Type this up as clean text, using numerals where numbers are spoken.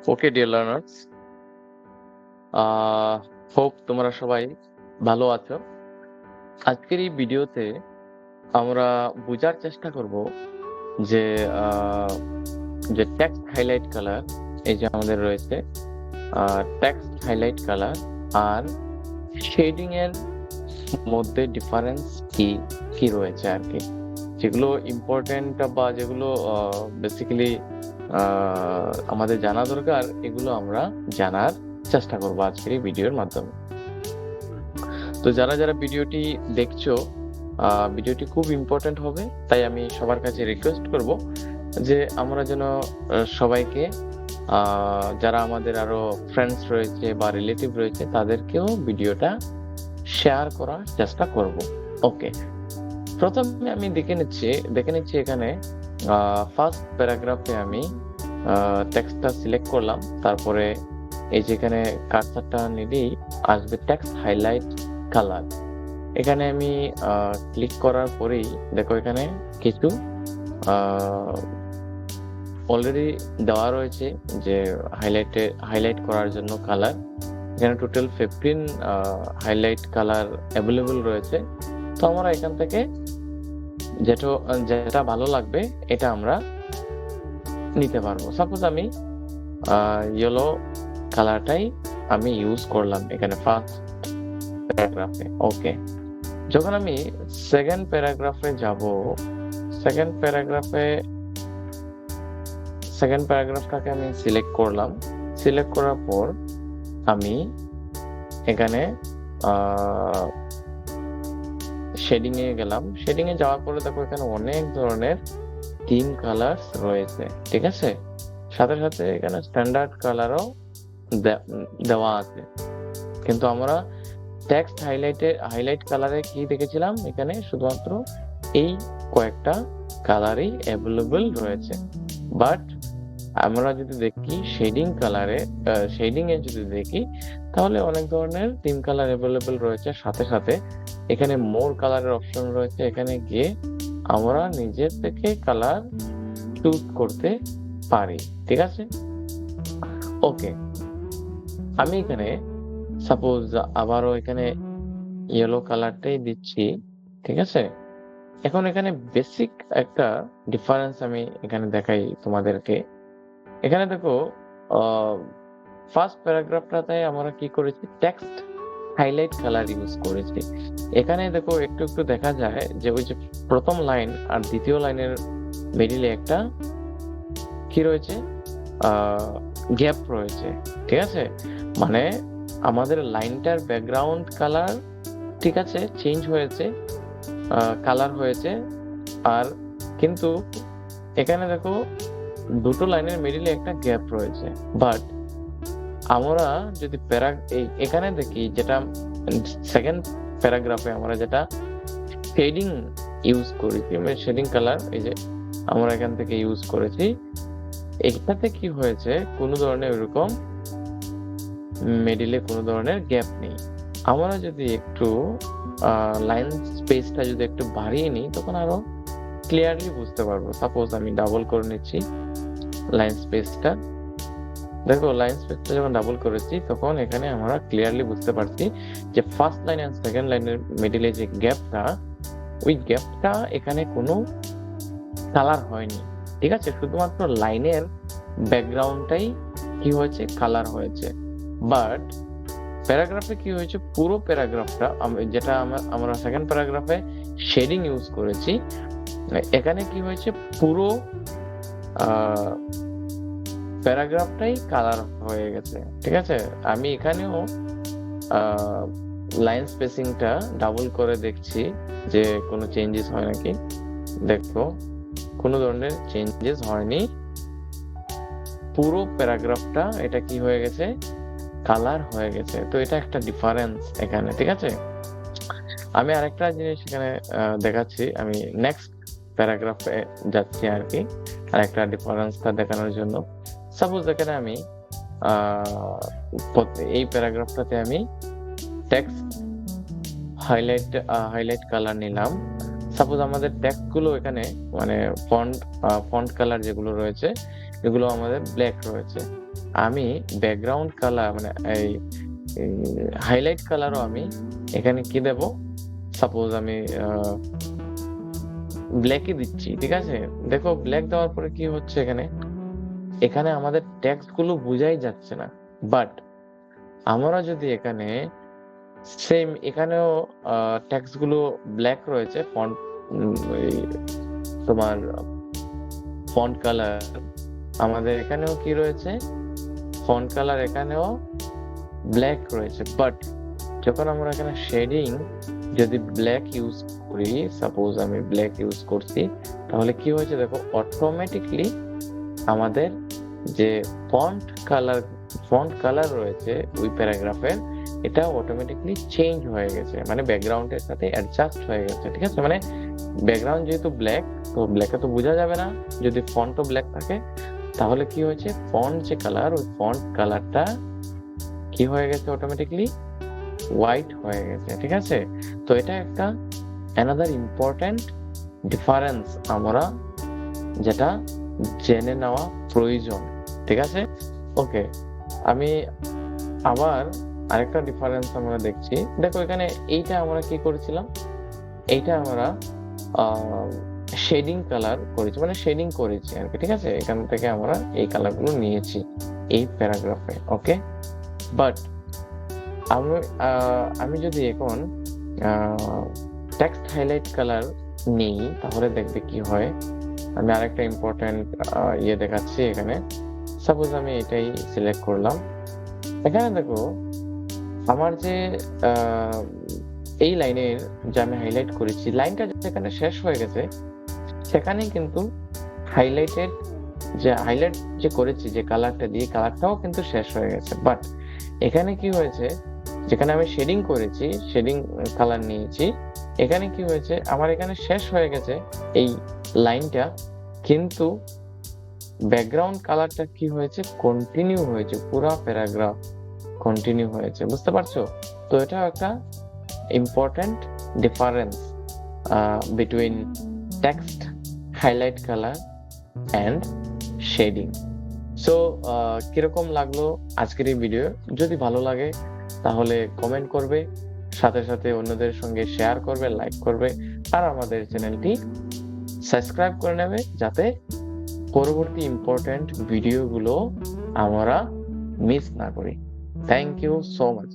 Okay dear learners, hope তোমরা সবাই ভালো আছো। আজকের এই ভিডিওতে আমরা বোঝার চেষ্টা করব যে যে টেক্সট হাইলাইট কালার, এই যে আমাদের রয়েছে টেক্সট হাইলাইট কালার আর শেডিং এর মধ্যে ডিফারেন্স কি কি রয়েছে আর কি, যেগুলো ইম্পর্টেন্ট বা যেগুলো বেসিক্যালি আমাদের জানা দরকার, এগুলো আমরা জানার চেষ্টা করবো আজকের এই ভিডিওর মাধ্যমে। তো যারা যারা ভিডিওটি দেখছো, ভিডিওটি খুব ইম্পর্টেন্ট হবে, তাই আমি সবার কাছে রিকোয়েস্ট করব যে আমরা যেন সবাইকে, যারা আমাদের আরো ফ্রেন্ডস রয়েছে বা রিলেটিভ রয়েছে, তাদেরকেও ভিডিওটা শেয়ার করার চেষ্টা করব। ওকে, প্রথমে আমি দেখে নিচ্ছি এখানে ফার্স্ট প্যারাগ্রাফে আমি টেক্সটটা সিলেক্ট করলাম, তারপরে এই যেখানে কার্সারটা নিলেই আসবে টেক্সট হাইলাইট কালার। এখানে আমি ক্লিক করার পরেই দেখো এখানে কিছু অলরেডি দেওয়া রয়েছে যে হাইলাইট করার জন্য কালার। এখানে টোটাল 15 হাইলাইট কালার অ্যাভেলেবল রয়েছে। তো আমরা এখান থেকে যেটা ভালো লাগবে এটা আমরা নিতে পারবো। সাপোজ আমি ইয়েলো কালারটাই আমি ইউজ করলাম এখানে ফার্স্ট প্যারাগ্রাফে। ওকে, যখন আমি সেকেন্ড প্যারাগ্রাফে যাব, সেকেন্ড প্যারাগ্রাফটাকে আমি সিলেক্ট করলাম। সিলেক্ট করার পর আমি এখানে শেডিং এ গেলাম। শেডিং এ যাওয়ার পরে দেখো এখানে অনেক ধরনের থিম কালার রয়েছে, ঠিক আছে। সাথে সাথে এখানে স্ট্যান্ডার্ড কালারও দেওয়া আছে, কিন্তু আমরা টেক্সট হাইলাইট কালারে কি দেখেছিলাম, এখানে শুধুমাত্র এই কয়েকটা কালারই অ্যাভেলেবল রয়েছে। বাট আমরা যদি দেখি শেডিং এ যদি দেখি, তাহলে অনেক ধরনের থিম কালার অ্যাভেলেবল রয়েছে। সাথে সাথে এখানে মোর কালারের অপশন রয়েছে, এখানে গিয়ে আমরা নিজের থেকে কালার চুজ করতে পারি, ঠিক আছে। ওকে, আমি এখানে সাপোজ আবারও এখানে ইয়েলো কালারটাই দিচ্ছি, ঠিক আছে। এখন এখানে বেসিক একটা ডিফারেন্স আমি এখানে দেখাই তোমাদেরকে। এখানে দেখো ফার্স্ট প্যারাগ্রাফটাতে আমরা কি করেছি, টেক্সট হাইলাইট কালার ইউজ করেছি। এখানে দেখো একটু একটু দেখা যায় যে ওই যে প্রথম লাইন আর দ্বিতীয় লাইনের মিডিলে একটা কি রয়েছে, গ্যাপ রয়েছে, ঠিক আছে। মানে আমাদের লাইনটার ব্যাকগ্রাউন্ড কালার, ঠিক আছে, চেঞ্জ হয়েছে, কালার হয়েছে, আর কিন্তু এখানে দেখো দুটো লাইনের মিডিলে একটা গ্যাপ রয়েছে। বাট আমরা যদি এখানে দেখি, যেটা সেকেন্ড প্যারাগ্রাফে আমরা যেটা শেডিং ইউজ করেছি, মানে শেডিং কালার, এই যে আমরা এখান থেকে ইউজ করেছি, এটাতে কি হয়েছে, কোনো ধরনের এরকম মিডিলে কোনো ধরনের গ্যাপ নেই। আমরা যদি একটু লাইন স্পেসটা যদি একটু বাড়িয়ে নিই, তখন আরো ক্লিয়ারলি বুঝতে পারবো। সাপোজ আমি ডাবল করে নিচ্ছি লাইন স্পেসটা। দেখো লাইন স্পেসটা যখন ডাবল করেছি, তখন এখানে আমরা ক্লিয়ারলি বুঝতে পারছি যে ফার্স্ট লাইন আর সেকেন্ড লাইনের মিডিলে যে গ্যাপটা, ওই গ্যাপটা এখানে কোনো কালার হয়নি, ঠিক আছে। শুধুমাত্র লাইনের ব্যাকগ্রাউন্ডটাই কি হয়েছে, কালার হয়েছে। বাট প্যারাগ্রাফে কি হয়েছে, পুরো প্যারাগ্রাফটা যেটা আমরা সেকেন্ড প্যারাগ্রাফে শেডিং ইউজ করেছি, এখানে কি হয়েছে, পুরো প্যারাগ্রাফটাই কালার হয়ে গেছে, ঠিক আছে। আমি এখানেও লাইন স্পেসিংটা ডাবল করে দেখছি যে কোনো চেঞ্জেস হয় নাকি। দেখো কোনো ধরনের চেঞ্জেস হয়নি, পুরো প্যারাগ্রাফটা এটা কি হয়ে গেছে, কালার হয়ে গেছে। তো এটা একটা ডিফারেন্স এখানে, ঠিক আছে। আমি আরেকটা জিনিস এখানে দেখাচ্ছি, আমি নেক্সট প্যারাগ্রাফে যাচ্ছি আর কি, আরেকটা ডিফারেন্সটা দেখানোর জন্য। সাপোজ এখানে আমি এই প্যারাগ্রাফটাতে আমি টেক্সট হাইলাইট কালার নিলাম। সাপোজ আমাদের টেক্সট গুলো এখানে, মানে ফন্ট কালার যেগুলো রয়েছে, এগুলো আমাদের ব্ল্যাক রয়েছে। আমি ব্যাকগ্রাউন্ড কালার মানে এই হাইলাইট কালারও আমি এখানে কি দেব, সাপোজ আমি ব্ল্যাকই দিচ্ছি, ঠিক আছে। দেখো ব্ল্যাক দেওয়ার পরে কি হচ্ছে, এখানে এখানে আমাদের টেক্সট গুলো বোঝাই যাচ্ছে না। বাট আমরা যদি এখানে সেম এখানেও টেক্সট গুলো ব্ল্যাক রয়েছে, ফন্ট তোমার ফন্ট কালার আমাদের এখানেও কি রয়েছে, ফন্ট কালার এখানেও ব্ল্যাক রয়েছে। বাট যখন আমরা এখানে শেডিং যদি ব্ল্যাক ইউজ করি, সাপোজ আমি ব্ল্যাক ইউজ করছি, তাহলে কি হয়েছে দেখো, অটোমেটিকলি আমাদের যে ফন্ট কালার রয়েছে ওই প্যারাগ্রাফের, এটা অটোমেটিকলি চেঞ্জ হয়ে গেছে, মানে ব্যাকগ্রাউন্ডের সাথে অ্যাডজাস্ট হয়ে গেছে, ঠিক আছে। মানে ব্যাকগ্রাউন্ড যেহেতু ব্ল্যাক, তো ব্ল্যাকে তো বোঝা যাবে না, যদি ফন্টও ব্ল্যাক থাকে, তাহলে কি হয়েছে, ফন্ট যে কালার, ওই ফন্ট কালারটা কি হয়ে গেছে, অটোমেটিকলি হোয়াইট হয়ে গেছে, ঠিক আছে। তো এটা একটা অ্যানাদার ইম্পর্টেন্ট ডিফারেন্স আমরা যেটা জেনে নেওয়া প্রয়োজন, ঠিক আছে। ওকে, আমি আবার আরেকটা ডিফারেন্স আমরা দেখছি। দেখো এখানে এইটা আমরা কি করেছিলাম, এইটা আমরা শেডিং কালার করেছি, মানে শেডিং করেছি আর কি, ঠিক আছে। এখান থেকে আমরা এই কালারগুলো নিয়েছি এই প্যারাগ্রাফে, ওকে। বাট আমি যদি এখন টেক্সট হাইলাইট কালার নেই, তাহলে দেখবে কি হয়। আমি আরেকটা ইম্পর্টেন্ট ইয়ে দেখাচ্ছি এখানে। সাপোজ আমি এটাই সিলেক্ট করলাম, এখানে দেখো আমার যে এই লাইনের যে আমি হাইলাইট করেছি, লাইনটা যেখানে শেষ হয়ে গেছে, সেখানেই কিন্তু হাইলাইট যে করেছি, যে কালারটা দিয়ে, কালারটাও কিন্তু শেষ হয়ে গেছে। বাট এখানে কি হয়েছে, যেখানে আমি শেডিং করেছি, শেডিং কালার নিয়েছি, এখানে কি হয়েছে, আমার এখানে শেষ হয়ে গেছে এই লাইনটা, কিন্তু ব্যাকগ্রাউন্ড কালারটা কি হয়েছে, কন্টিনিউ হয়েছে, পুরা প্যারাগ্রাফ কন্টিনিউ হয়েছে, বুঝতে পারছো। তো এটা একটা important difference between text highlight colour and shading. So কিরকম লাগলো আজকের এই ভিডিও? যদি ভালো লাগে তাহলে কমেন্ট করবে, সাথে সাথে অন্যদের সঙ্গে শেয়ার করবে, লাইক করবে, আর আমাদের চ্যানেলটি সাবস্ক্রাইব করে নেবে, যাতে পরবর্তী ইম্পর্টেন্ট ভিডিওগুলো আমরা মিস না করি। Thank you so much.